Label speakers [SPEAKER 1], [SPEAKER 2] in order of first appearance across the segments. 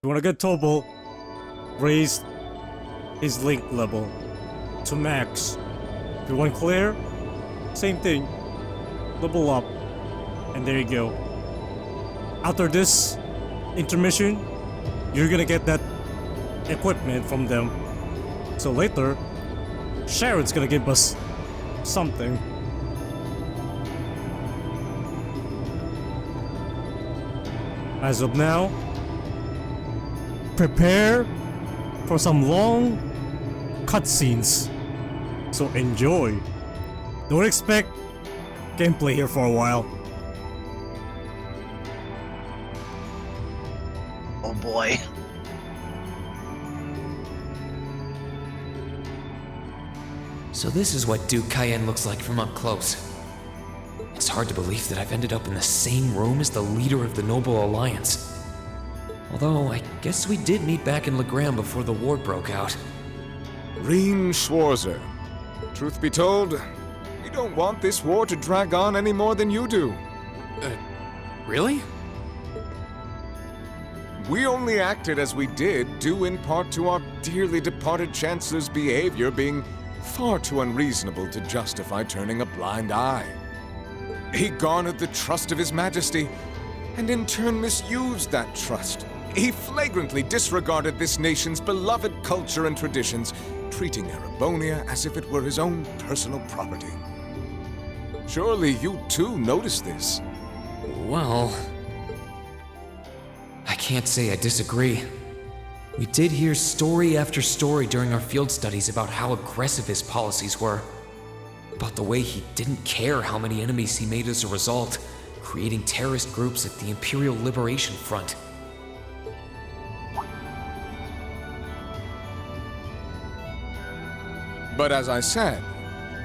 [SPEAKER 1] You wanna get Tobo, raise his link level to max. If you want Claire, same thing. Level up. And there you go. After this intermission, you're gonna get that equipment from them. So later, Sharon's gonna give us something. As of now, prepare for some long cutscenes. So enjoy. Don't expect gameplay here for a while.
[SPEAKER 2] Oh boy.
[SPEAKER 3] So this is what Duke Cayenne looks like from up close. It's hard to believe that I've ended up in the same room as the leader of the Noble Alliance. Although, I guess we did meet back in Legram before the war broke out.
[SPEAKER 4] Rean Schwarzer. Truth be told, we don't want this war to drag on any more than you do.
[SPEAKER 3] Really?
[SPEAKER 4] We only acted as we did, due in part to our dearly departed Chancellor's behavior being far too unreasonable to justify turning a blind eye. He garnered the trust of His Majesty, and in turn misused that trust. He flagrantly disregarded this nation's beloved culture and traditions, treating Erebonia as if it were his own personal property. Surely you too noticed this.
[SPEAKER 3] Well, I can't say I disagree. We did hear story after story during our field studies about how aggressive his policies were. About the way he didn't care how many enemies he made as a result, creating terrorist groups at the Imperial Liberation Front.
[SPEAKER 4] But as I said,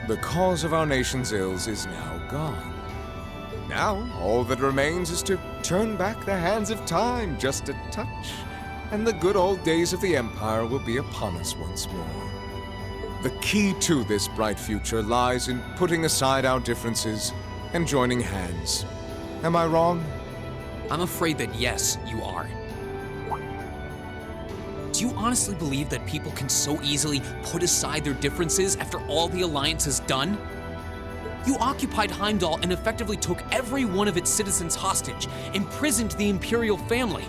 [SPEAKER 4] the cause of our nation's ills is now gone. Now, all that remains is to turn back the hands of time just a touch, and the good old days of the Empire will be upon us once more. The key to this bright future lies in putting aside our differences and joining hands. Am I wrong?
[SPEAKER 5] I'm afraid that yes, you are. Do you honestly believe that people can so easily put aside their differences after all the Alliance has done? You occupied Heimdall and effectively took every one of its citizens hostage, imprisoned the Imperial family.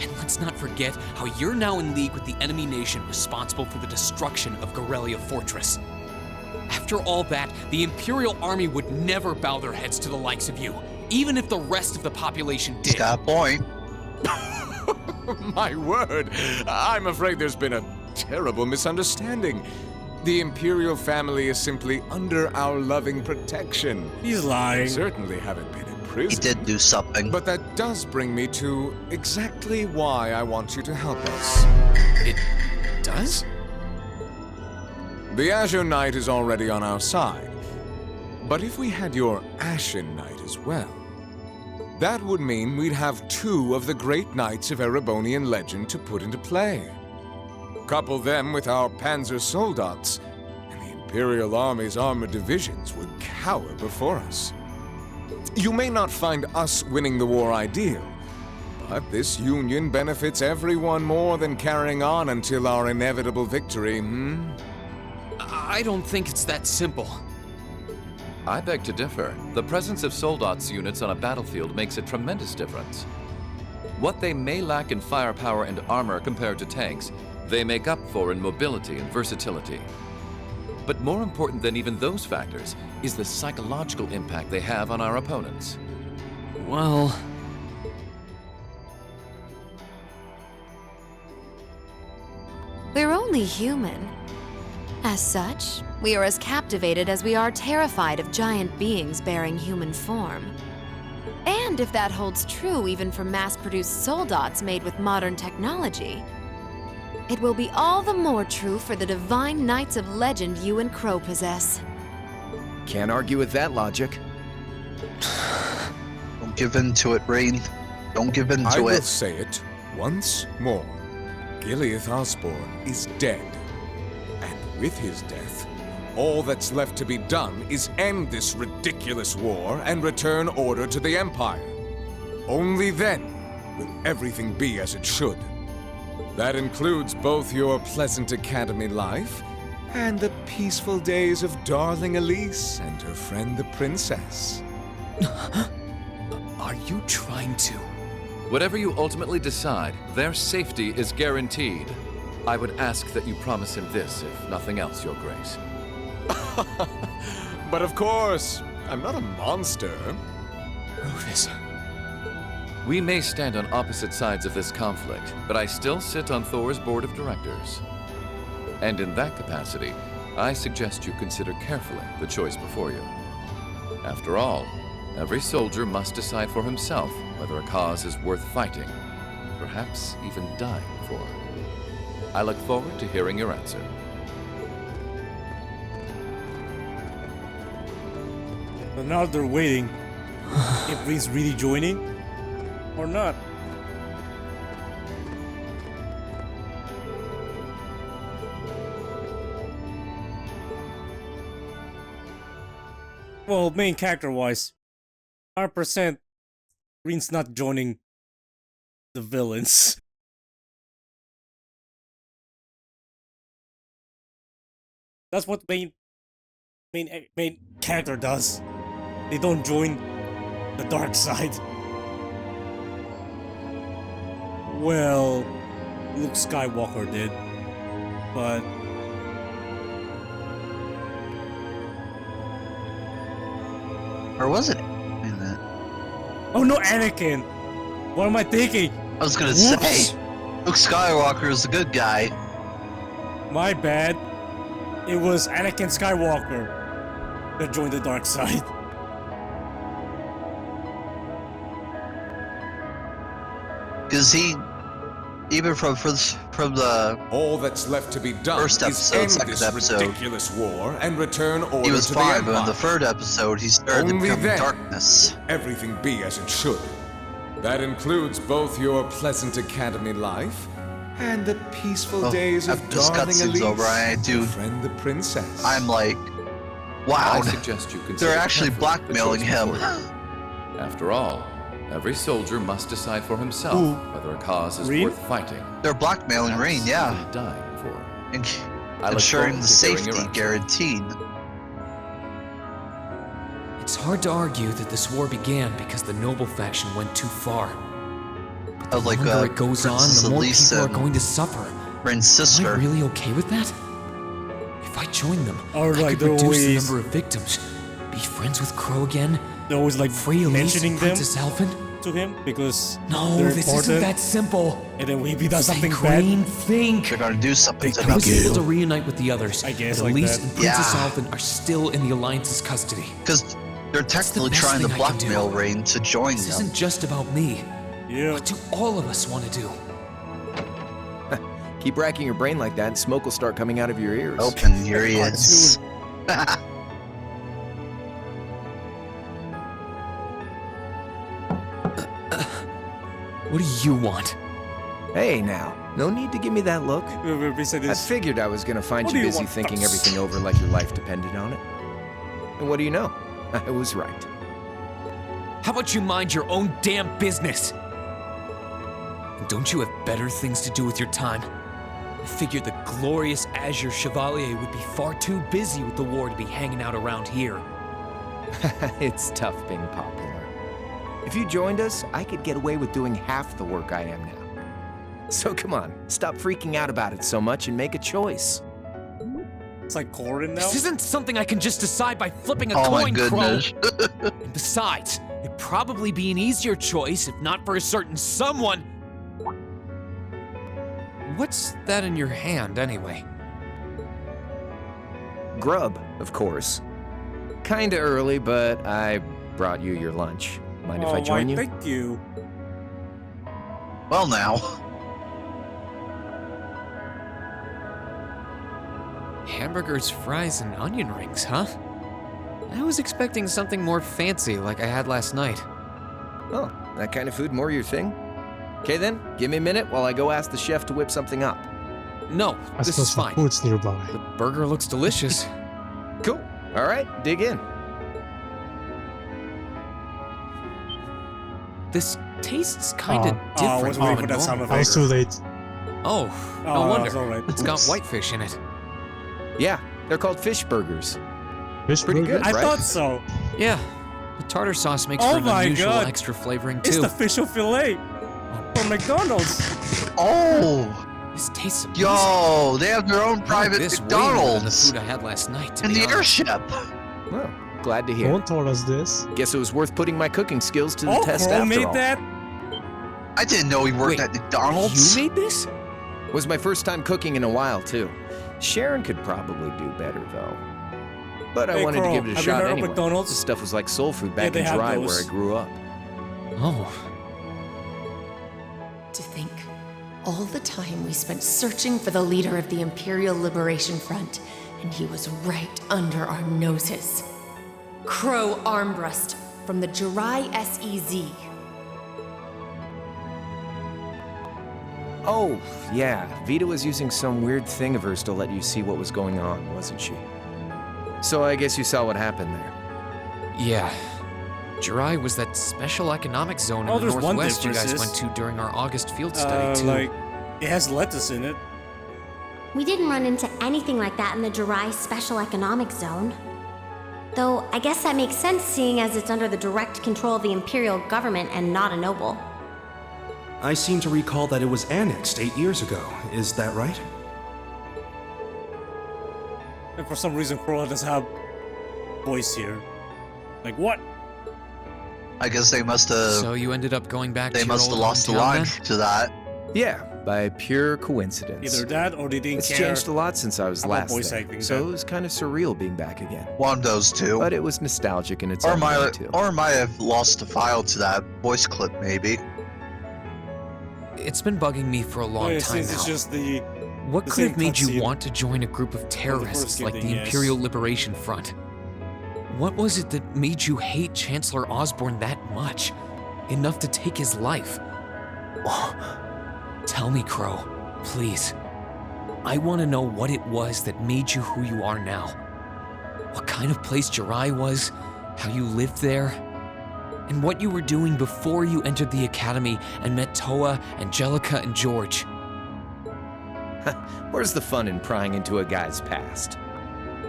[SPEAKER 5] And let's not forget how you're now in league with the enemy nation responsible for the destruction of Gorelia Fortress. After all that, the Imperial army would never bow their heads to the likes of you, even if the rest of the population did.
[SPEAKER 2] He's got a point.
[SPEAKER 4] My word, I'm afraid there's been a terrible misunderstanding. The Imperial family is simply under our loving protection.
[SPEAKER 1] He's lying.
[SPEAKER 4] They certainly haven't been in
[SPEAKER 2] He
[SPEAKER 4] prison.
[SPEAKER 2] did do something.
[SPEAKER 4] But that does bring me to exactly why I want you to help us.
[SPEAKER 5] It does?
[SPEAKER 4] The Azure Knight is already on our side. But if we had your Ashen Knight as well, that would mean we'd have two of the great knights of Erebonian legend to put into play. Couple them with our Panzer Soldats, and the Imperial Army's armored divisions would cower before us. You may not find us winning the war ideal, but this union benefits everyone more than carrying on until our inevitable victory,
[SPEAKER 5] I don't think it's that simple.
[SPEAKER 6] I beg to differ. The presence of Soldats units on a battlefield makes a tremendous difference. What they may lack in firepower and armor compared to tanks, they make up for in mobility and versatility. But more important than even those factors is the psychological impact they have on our opponents.
[SPEAKER 5] Well,
[SPEAKER 7] We're only human. As such, we are as captivated as we are terrified of giant beings bearing human form. And if that holds true even for mass-produced soldats made with modern technology, it will be all the more true for the divine knights of legend you and Crow possess.
[SPEAKER 8] Can't argue with that logic.
[SPEAKER 2] Don't give in to it, Rean. Don't give in
[SPEAKER 4] I
[SPEAKER 2] to
[SPEAKER 4] will
[SPEAKER 2] it.
[SPEAKER 4] say it once more. Gileath Osborne is dead. And with his death, all that's left to be done is end this ridiculous war and return order to the Empire. Only then will everything be as it should. That includes both your pleasant academy life and the peaceful days of darling Elise and her friend the princess.
[SPEAKER 5] Are you trying to?
[SPEAKER 6] Whatever you ultimately decide, their safety is guaranteed. I would ask that you promise him this, if nothing else, Your Grace.
[SPEAKER 4] But of course, I'm not a monster.
[SPEAKER 5] Rufus.
[SPEAKER 6] We may stand on opposite sides of this conflict, but I still sit on Thor's board of directors. And in that capacity, I suggest you consider carefully the choice before you. After all, every soldier must decide for himself whether a cause is worth fighting, perhaps even dying for. I look forward to hearing your answer.
[SPEAKER 1] So now they're waiting if Rean's really joining or not. Well, main character-wise, 100% Rean's not joining the villains. That's what main character does. They don't join the dark side. Well, Luke Skywalker did, but
[SPEAKER 2] Or was it? In that?
[SPEAKER 1] oh no, Anakin. What am I thinking?
[SPEAKER 2] I was gonna
[SPEAKER 1] Whoops.
[SPEAKER 2] say, Luke Skywalker is the good guy.
[SPEAKER 1] My bad. It was Anakin Skywalker that joined the dark side.
[SPEAKER 2] Because he, even from the
[SPEAKER 4] All that's left to be done
[SPEAKER 2] First
[SPEAKER 4] is
[SPEAKER 2] episode,
[SPEAKER 4] end
[SPEAKER 2] second
[SPEAKER 4] this
[SPEAKER 2] episode.
[SPEAKER 4] ridiculous war and return order
[SPEAKER 2] he was
[SPEAKER 4] to
[SPEAKER 2] fine,
[SPEAKER 4] the
[SPEAKER 2] but in the
[SPEAKER 4] Empire.
[SPEAKER 2] third episode, he started to
[SPEAKER 4] Only
[SPEAKER 2] become
[SPEAKER 4] then.
[SPEAKER 2] darkness.
[SPEAKER 4] Everything be as it should. That includes both your pleasant academy life and the peaceful
[SPEAKER 2] Oh,
[SPEAKER 4] days of
[SPEAKER 2] after this
[SPEAKER 4] darling
[SPEAKER 2] cutscene's
[SPEAKER 4] Elise
[SPEAKER 2] over, I
[SPEAKER 4] and
[SPEAKER 2] do-
[SPEAKER 4] her friend the princess.
[SPEAKER 2] I'm like, wow,
[SPEAKER 6] I suggest you consider
[SPEAKER 2] they're actually
[SPEAKER 6] carefully the
[SPEAKER 2] blackmailing
[SPEAKER 6] choice
[SPEAKER 2] him.
[SPEAKER 6] before you. After all, every soldier must decide for himself
[SPEAKER 1] Who?
[SPEAKER 6] whether a cause is
[SPEAKER 1] Rean?
[SPEAKER 6] worth fighting.
[SPEAKER 2] They're blackmailing
[SPEAKER 6] perhaps
[SPEAKER 2] Rean, yeah,
[SPEAKER 6] even dying for.
[SPEAKER 2] and
[SPEAKER 6] I look
[SPEAKER 2] ensuring
[SPEAKER 6] forward
[SPEAKER 2] the
[SPEAKER 6] to hearing your
[SPEAKER 2] safety
[SPEAKER 6] answer.
[SPEAKER 2] guaranteed.
[SPEAKER 3] It's hard to argue that this war began because the noble faction went too far.
[SPEAKER 2] I was
[SPEAKER 3] The
[SPEAKER 2] like,
[SPEAKER 3] longer it goes on,
[SPEAKER 2] Princess
[SPEAKER 3] the more
[SPEAKER 2] Elise
[SPEAKER 3] people are
[SPEAKER 2] and
[SPEAKER 3] going to suffer.
[SPEAKER 2] Rean's
[SPEAKER 3] Am I
[SPEAKER 2] sister.
[SPEAKER 3] really okay with that? If I join them,
[SPEAKER 1] Or
[SPEAKER 3] I
[SPEAKER 1] like
[SPEAKER 3] could
[SPEAKER 1] they're
[SPEAKER 3] reduce the
[SPEAKER 1] always-
[SPEAKER 3] number of victims, be friends with Crow again,
[SPEAKER 1] They're always like
[SPEAKER 3] free Elise
[SPEAKER 1] mentioning
[SPEAKER 3] and
[SPEAKER 1] them
[SPEAKER 3] Princess Alphen.
[SPEAKER 1] to him because
[SPEAKER 3] No,
[SPEAKER 1] they're
[SPEAKER 3] this
[SPEAKER 1] important.
[SPEAKER 3] isn't that simple.
[SPEAKER 1] And then if he does something
[SPEAKER 3] Think,
[SPEAKER 1] bad,
[SPEAKER 3] Rean, think.
[SPEAKER 2] They're gonna do something to
[SPEAKER 1] They
[SPEAKER 3] I
[SPEAKER 2] them.
[SPEAKER 3] was able to reunite with the others,
[SPEAKER 1] I guess
[SPEAKER 3] but
[SPEAKER 1] like
[SPEAKER 3] Elise
[SPEAKER 1] that.
[SPEAKER 3] and Princess
[SPEAKER 2] Yeah.
[SPEAKER 3] Alphen are still in the Alliance's custody.
[SPEAKER 2] Because they're technically
[SPEAKER 3] best
[SPEAKER 2] trying to
[SPEAKER 3] thing I can do.
[SPEAKER 2] blackmail Rean to join
[SPEAKER 3] This
[SPEAKER 2] them.
[SPEAKER 3] isn't just about me.
[SPEAKER 1] yeah.
[SPEAKER 3] What do all of us want to do?
[SPEAKER 8] Keep racking your brain like that, and smoke will start coming out of your ears.
[SPEAKER 2] Open, here he is.
[SPEAKER 3] What do you want?
[SPEAKER 8] Hey now, no need to give me that look.
[SPEAKER 1] We said
[SPEAKER 8] I
[SPEAKER 1] this.
[SPEAKER 8] figured I was gonna find
[SPEAKER 1] What
[SPEAKER 8] you
[SPEAKER 1] do you
[SPEAKER 8] busy
[SPEAKER 1] want?
[SPEAKER 8] thinking everything over like your life depended on it. And what do you know? I was right.
[SPEAKER 5] How about you mind your own damn business? And don't you have better things to do with your time? I figured the glorious Azure Chevalier would be far too busy with the war to be hanging out around here.
[SPEAKER 8] It's tough being popular. If you joined us, I could get away with doing half the work I am now. So come on, stop freaking out about it so much and make a choice.
[SPEAKER 1] It's like Corin now.
[SPEAKER 5] This isn't something I can just decide by flipping a
[SPEAKER 2] Oh my
[SPEAKER 5] coin,
[SPEAKER 2] goodness.
[SPEAKER 5] Crow. And besides, it'd probably be an easier choice if not for a certain someone. What's that in your hand, anyway?
[SPEAKER 8] Grub, of course. Kinda early, but I brought you your lunch. Mind if I join you?
[SPEAKER 1] Thank you.
[SPEAKER 2] Well now,
[SPEAKER 5] Hamburgers, fries, and onion rings, huh? I was expecting something more fancy like I had last night.
[SPEAKER 8] Oh, that kind of food more your thing? Okay then, give me a minute while I go ask the chef to whip something up.
[SPEAKER 5] No,
[SPEAKER 9] I
[SPEAKER 5] this
[SPEAKER 9] suppose
[SPEAKER 5] is
[SPEAKER 9] the
[SPEAKER 5] fine.
[SPEAKER 9] food's nearby.
[SPEAKER 5] The burger looks delicious.
[SPEAKER 8] Cool. All right, dig in.
[SPEAKER 5] This tastes kind of
[SPEAKER 1] I
[SPEAKER 5] different
[SPEAKER 1] was
[SPEAKER 5] from
[SPEAKER 1] waiting
[SPEAKER 5] a
[SPEAKER 1] for that sound
[SPEAKER 5] normal.
[SPEAKER 1] effect.
[SPEAKER 9] I was too late.
[SPEAKER 5] Oh, no
[SPEAKER 1] Oh,
[SPEAKER 5] wonder.
[SPEAKER 1] it's alright.
[SPEAKER 5] It's got whitefish in it.
[SPEAKER 8] Yeah, they're called fish burgers.
[SPEAKER 9] Fish
[SPEAKER 8] Pretty
[SPEAKER 9] burger?
[SPEAKER 8] good.
[SPEAKER 1] I
[SPEAKER 8] right?
[SPEAKER 1] thought so.
[SPEAKER 5] Yeah, the tartar sauce makes
[SPEAKER 1] Oh
[SPEAKER 5] for an
[SPEAKER 1] my
[SPEAKER 5] unusual
[SPEAKER 1] God.
[SPEAKER 5] extra flavoring
[SPEAKER 1] It's
[SPEAKER 5] too.
[SPEAKER 1] the fish fillet from McDonald's.
[SPEAKER 2] Oh,
[SPEAKER 5] This tastes amazing.
[SPEAKER 2] yo, they have their own
[SPEAKER 5] I like
[SPEAKER 2] private
[SPEAKER 5] this way more than the
[SPEAKER 2] McDonald's
[SPEAKER 5] food I had last night. To
[SPEAKER 2] in
[SPEAKER 5] be
[SPEAKER 2] the
[SPEAKER 5] honest.
[SPEAKER 2] airship.
[SPEAKER 8] Well, glad to hear.
[SPEAKER 9] No one told us this.
[SPEAKER 8] Guess it was worth putting my cooking skills to the
[SPEAKER 1] Oh,
[SPEAKER 8] test
[SPEAKER 1] Crow
[SPEAKER 8] after
[SPEAKER 1] made
[SPEAKER 8] all.
[SPEAKER 1] that?
[SPEAKER 2] I didn't know he worked
[SPEAKER 5] Wait,
[SPEAKER 2] at McDonald's.
[SPEAKER 5] You made this?
[SPEAKER 8] Was my first time cooking in a while, too. Sharon could probably do better, though. But I
[SPEAKER 1] Hey,
[SPEAKER 8] wanted
[SPEAKER 1] Crow,
[SPEAKER 8] to give it a
[SPEAKER 1] have you
[SPEAKER 8] shot
[SPEAKER 1] heard of
[SPEAKER 8] anyway.
[SPEAKER 1] McDonald's?
[SPEAKER 8] This stuff was like soul food
[SPEAKER 1] Yeah,
[SPEAKER 8] back
[SPEAKER 1] they
[SPEAKER 8] in
[SPEAKER 1] have
[SPEAKER 8] Jurai, where
[SPEAKER 1] those.
[SPEAKER 8] I grew up.
[SPEAKER 5] Oh,
[SPEAKER 10] To think, all the time we spent searching for the leader of the Imperial Liberation Front, and he was right under our noses. Crow Armbrust from the Jurai SEZ.
[SPEAKER 8] Oh, yeah. Vita was using some weird thing of hers to let you see what was going on, wasn't she? So I guess you saw what happened there.
[SPEAKER 3] Yeah. Jurai was that special economic zone
[SPEAKER 1] Oh,
[SPEAKER 3] in the
[SPEAKER 1] there's one
[SPEAKER 3] Northwest you guys
[SPEAKER 1] difference
[SPEAKER 3] went to during our August field study, too.
[SPEAKER 1] Like, it has lettuce in it.
[SPEAKER 11] We didn't run into anything like that in the Jurai Special Economic Zone. Though, I guess that makes sense seeing as it's under the direct control of the Imperial government and not a noble.
[SPEAKER 12] I seem to recall that it was annexed 8 years ago. Is that right?
[SPEAKER 1] And for some reason, Crow doesn't have voice here. Like, what?
[SPEAKER 2] I guess they must have.
[SPEAKER 3] So you ended up going back to
[SPEAKER 2] They
[SPEAKER 3] your
[SPEAKER 2] must have
[SPEAKER 3] old
[SPEAKER 2] lost the
[SPEAKER 3] hometown
[SPEAKER 2] line
[SPEAKER 3] then?
[SPEAKER 2] to that.
[SPEAKER 8] Yeah, by pure coincidence.
[SPEAKER 1] Either that or they didn't
[SPEAKER 8] It's
[SPEAKER 1] care.
[SPEAKER 8] changed a lot since I was
[SPEAKER 1] about
[SPEAKER 8] last
[SPEAKER 1] voice
[SPEAKER 8] there,
[SPEAKER 1] acting
[SPEAKER 8] so
[SPEAKER 1] then.
[SPEAKER 8] it was kind of surreal being back again.
[SPEAKER 2] One of those two.
[SPEAKER 8] But it was nostalgic in its
[SPEAKER 2] Or
[SPEAKER 8] own way,
[SPEAKER 2] might,
[SPEAKER 8] too.
[SPEAKER 2] or might have lost the file to that voice clip, maybe.
[SPEAKER 3] It's been bugging me for a long time
[SPEAKER 1] since
[SPEAKER 3] now.
[SPEAKER 1] it's just the...
[SPEAKER 3] What
[SPEAKER 1] the
[SPEAKER 3] could
[SPEAKER 1] same
[SPEAKER 3] have made you
[SPEAKER 1] cutscene.
[SPEAKER 3] want to join a group of terrorists
[SPEAKER 1] kid
[SPEAKER 3] like
[SPEAKER 1] thing,
[SPEAKER 3] the
[SPEAKER 1] yes.
[SPEAKER 3] Imperial Liberation Front? What was it that made you hate Chancellor Osborne that much? Enough to take his life? Tell me, Crow, please. I want to know what it was that made you who you are now. What kind of place Jurai was, how you lived there, and what you were doing before you entered the academy and met Toa, Angelica, and George.
[SPEAKER 8] Where's the fun in prying into a guy's past?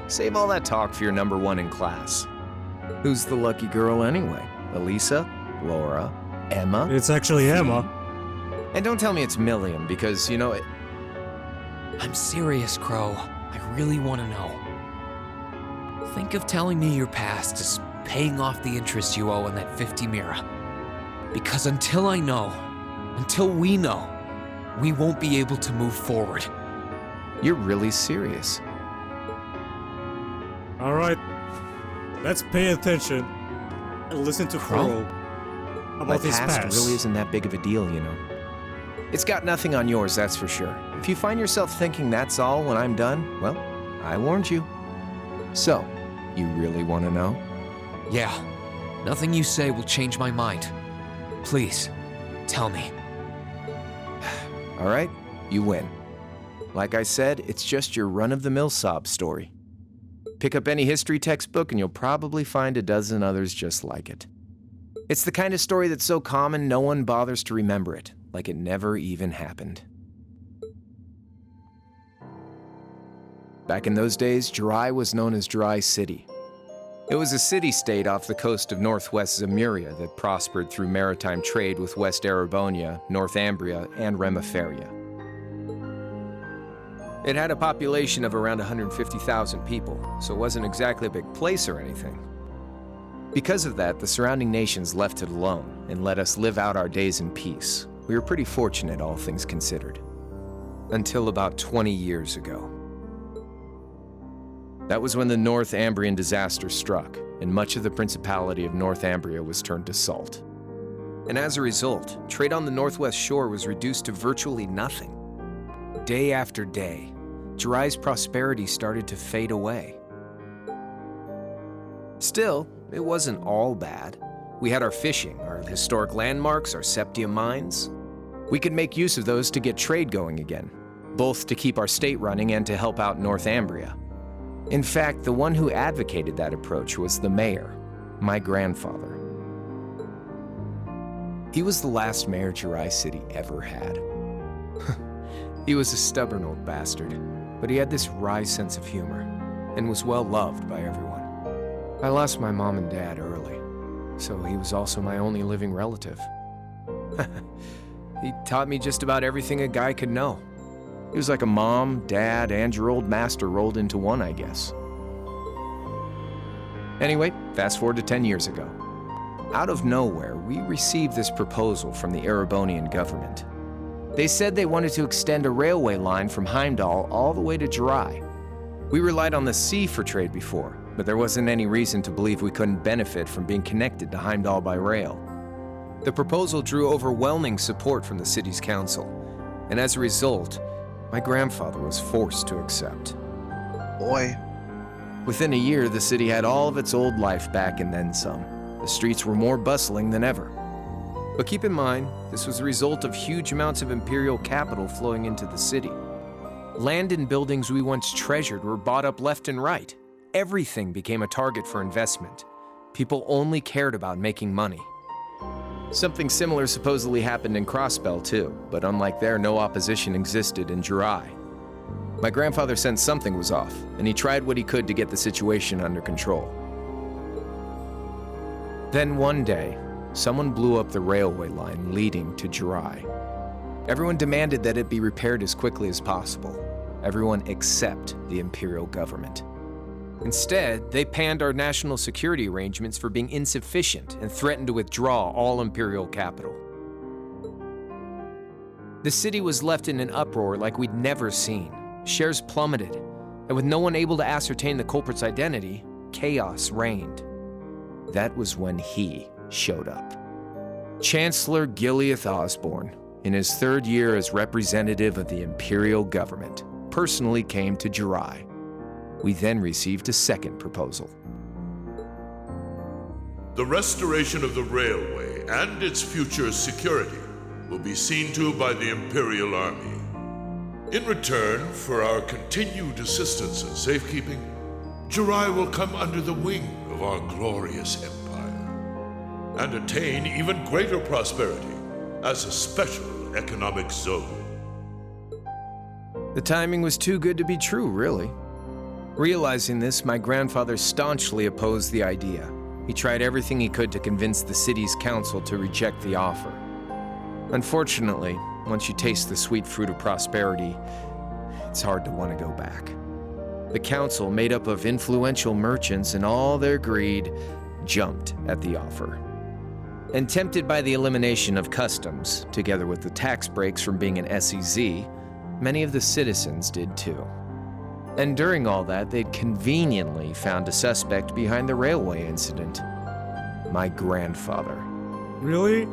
[SPEAKER 8] Save all that talk for your number one in class. Who's the lucky girl anyway? Elisa? Laura? Emma?
[SPEAKER 1] It's actually Emma.
[SPEAKER 8] And don't tell me it's Milliam, because, you know,
[SPEAKER 3] I'm serious, Crow. I really want to know. Think of telling me your past as paying off the interest you owe on that 50 Mira. Because until I know, until we know, we won't be able to move forward.
[SPEAKER 8] you're really serious.
[SPEAKER 1] Alright. Let's pay attention and listen to Crow
[SPEAKER 8] My
[SPEAKER 1] about his
[SPEAKER 8] past
[SPEAKER 1] past.
[SPEAKER 8] really isn't that big of a deal, you know. It's got nothing on yours, that's for sure. If you find yourself thinking that's all when I'm done, well, I warned you. So, you really want to know?
[SPEAKER 3] Yeah, nothing you say will change my mind. Please, tell me.
[SPEAKER 8] All right, you win. Like I said, it's just your run-of-the-mill sob story. Pick up any history textbook and you'll probably find a dozen others just like it. It's the kind of story that's so common no one bothers to remember it, like it never even happened. Back in those days, Jurai was known as Jurai City. It was a city-state off the coast of northwest Zemuria that prospered through maritime trade with West Erebonia, Northumbria, and Remiferia. It had a population of around 150,000 people, so it wasn't exactly a big place or anything. Because of that, the surrounding nations left it alone and let us live out our days in peace. We were pretty fortunate, all things considered. Until about 20 years ago. That was when the Northumbrian disaster struck, and much of the Principality of Northumbria was turned to salt. And as a result, trade on the northwest shore was reduced to virtually nothing. Day after day, Jurai's prosperity started to fade away. Still, it wasn't all bad. We had our fishing, our historic landmarks, our septium mines. We could make use of those to get trade going again, both to keep our state running and to help out Northumbria. In fact, the one who advocated that approach was the mayor, my grandfather. He was the last mayor Jurai City ever had. He was a stubborn old bastard, but he had this wry sense of humor and was well loved by everyone. I lost my mom and dad early, so he was also my only living relative. He taught me just about everything a guy could know. He was like a mom, dad, and your old master rolled into one, I guess. Anyway, fast forward to 10 years ago. Out of nowhere, we received this proposal from the Erebonian government. They said they wanted to extend a railway line from Heimdall all the way to Jurai. We relied on the sea for trade before, but there wasn't any reason to believe we couldn't benefit from being connected to Heimdall by rail. The proposal drew overwhelming support from the city's council, and as a result, my grandfather was forced to accept.
[SPEAKER 2] Boy.
[SPEAKER 8] Within a year, the city had all of its old life back and then some. The streets were more bustling than ever. But keep in mind, this was a result of huge amounts of imperial capital flowing into the city. Land and buildings we once treasured were bought up left and right. Everything became a target for investment. People only cared about making money. Something similar supposedly happened in Crossbell too, but unlike there, no opposition existed in Jurai. My grandfather sensed something was off, and he tried what he could to get the situation under control. Then one day, someone blew up the railway line leading to Jurai. Everyone demanded that it be repaired as quickly as possible. Everyone except the imperial government. Instead, they panned our national security arrangements for being insufficient and threatened to withdraw all imperial capital. The city was left in an uproar like we'd never seen. Shares plummeted, and with no one able to ascertain the culprit's identity, chaos reigned. That was when he showed up. Chancellor Gileath Osborne, in his third year as representative of the imperial government, personally came to Jurai. We then received a second proposal.
[SPEAKER 9] The restoration of the railway and its future security will be seen to by the Imperial Army. In return for our continued assistance and safekeeping, Jurai will come under the wing of our glorious empire and attain even greater prosperity as a special economic zone.
[SPEAKER 8] The timing was too good to be true, really. Realizing this, my grandfather staunchly opposed the idea. He tried everything he could to convince the city's council to reject the offer. Unfortunately, once you taste the sweet fruit of prosperity, it's hard to want to go back. The council, made up of influential merchants and all their greed, jumped at the offer. And tempted by the elimination of customs, together with the tax breaks from being an SEZ, many of the citizens did too. And during all that, they'd conveniently found a suspect behind the railway incident. My grandfather.
[SPEAKER 1] Really?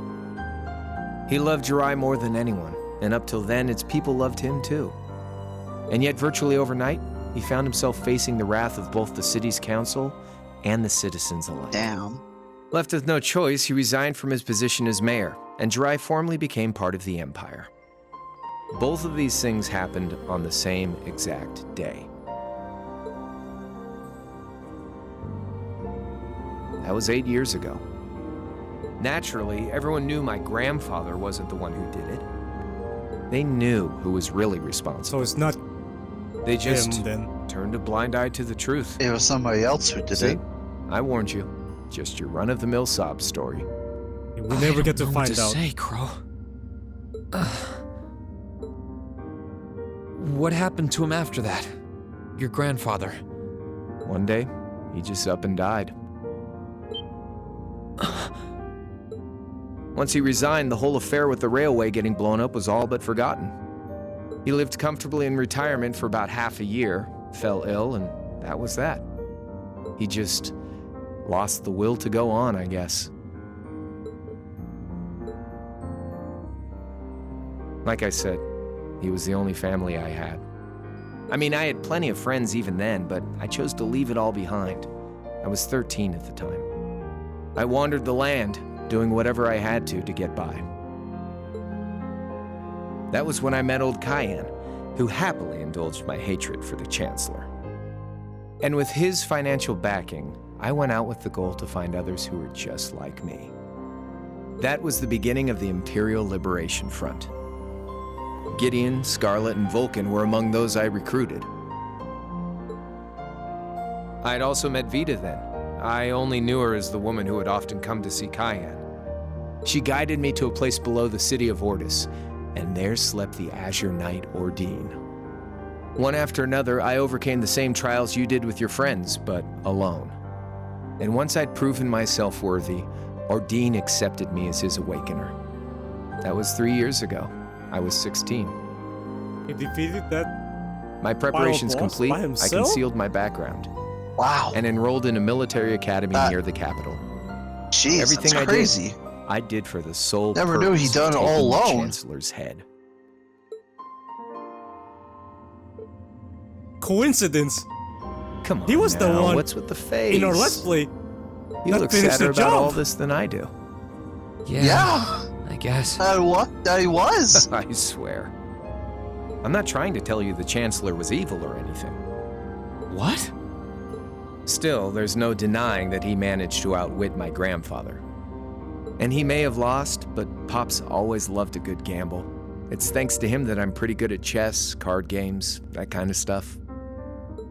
[SPEAKER 8] He loved Jurai more than anyone, and up till then, its people loved him too. And yet, virtually overnight, he found himself facing the wrath of both the city's council and the citizens alike.
[SPEAKER 2] Damn.
[SPEAKER 8] Left with no choice, he resigned from his position as mayor, and Jurai formally became part of the empire. Both of these things happened on the same exact day. That was 8 years ago. Naturally, everyone knew my grandfather wasn't the one who did it. They knew who was really responsible.
[SPEAKER 1] So it's not
[SPEAKER 8] They just
[SPEAKER 1] him, then.
[SPEAKER 8] turned a blind eye to the truth.
[SPEAKER 2] It was somebody else who did
[SPEAKER 8] See?
[SPEAKER 2] it.
[SPEAKER 8] I warned you. Just your run-of-the-mill sob story.
[SPEAKER 1] We never get to
[SPEAKER 3] I don't know
[SPEAKER 1] find
[SPEAKER 3] what to
[SPEAKER 1] out.
[SPEAKER 3] say, Crow. What happened to him after that? Your grandfather.
[SPEAKER 8] One day, he just up and died. Once he resigned, the whole affair with the railway getting blown up was all but forgotten. He lived comfortably in retirement for about half a year, fell ill, and that was that. He just lost the will to go on, I guess. Like I said, he was the only family I had. I mean, I had plenty of friends even then, but I chose to leave it all behind. I was 13 at the time. I wandered the land, doing whatever I had to get by. That was when I met old Cayenne, who happily indulged my hatred for the Chancellor. And with his financial backing, I went out with the goal to find others who were just like me. That was the beginning of the Imperial Liberation Front. Gideon, Scarlet, and Vulcan were among those I recruited. I had also met Vita then. I only knew her as the woman who would often come to see Cayenne. She guided me to a place below the city of Ortis, and there slept the Azure Knight Ordine. One after another, I overcame the same trials you did with your friends, but alone. And once I'd proven myself worthy, Ordine accepted me as his awakener. That was 3 years ago. I was 16.
[SPEAKER 1] He defeated that.
[SPEAKER 8] My preparations
[SPEAKER 1] boss
[SPEAKER 8] complete,
[SPEAKER 1] by
[SPEAKER 8] I
[SPEAKER 1] himself?
[SPEAKER 8] concealed my background
[SPEAKER 2] Wow.
[SPEAKER 8] and enrolled in a military academy near the capital.
[SPEAKER 2] Jeez,
[SPEAKER 8] Everything
[SPEAKER 2] that's
[SPEAKER 8] I
[SPEAKER 2] crazy.
[SPEAKER 8] I did for the sole
[SPEAKER 2] Never knew
[SPEAKER 8] purpose
[SPEAKER 2] he'd
[SPEAKER 8] of
[SPEAKER 2] done it all
[SPEAKER 8] taking the
[SPEAKER 2] alone.
[SPEAKER 8] Chancellor's head.
[SPEAKER 1] Coincidence.
[SPEAKER 8] Come on,
[SPEAKER 1] He was the
[SPEAKER 8] now,
[SPEAKER 1] one
[SPEAKER 8] What's with the face?
[SPEAKER 1] in our Let's Play.
[SPEAKER 8] You
[SPEAKER 1] that
[SPEAKER 8] look
[SPEAKER 1] finished
[SPEAKER 8] sadder
[SPEAKER 1] the
[SPEAKER 8] about
[SPEAKER 1] job.
[SPEAKER 8] all this than I do.
[SPEAKER 2] Yeah.
[SPEAKER 3] I guess.
[SPEAKER 2] That he was.
[SPEAKER 8] I swear. I'm not trying to tell you the Chancellor was evil or anything.
[SPEAKER 3] What?
[SPEAKER 8] Still, there's no denying that he managed to outwit my grandfather. And he may have lost, but Pop's always loved a good gamble. It's thanks to him that I'm pretty good at chess, card games, that kind of stuff.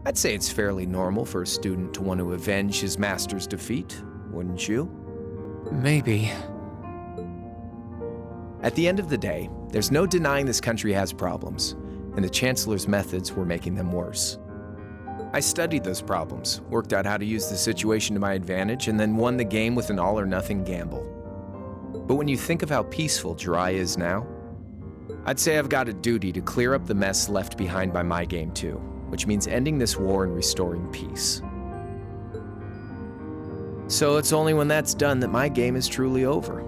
[SPEAKER 8] I'd say it's fairly normal for a student to want to avenge his master's defeat, wouldn't you?
[SPEAKER 3] Maybe.
[SPEAKER 8] At the end of the day, there's no denying this country has problems, and the Chancellor's methods were making them worse. I studied those problems, worked out how to use the situation to my advantage, and then won the game with an all-or-nothing gamble. But when you think of how peaceful Jurai is now, I'd say I've got a duty to clear up the mess left behind by my game too, which means ending this war and restoring peace. So it's only when that's done that my game is truly over.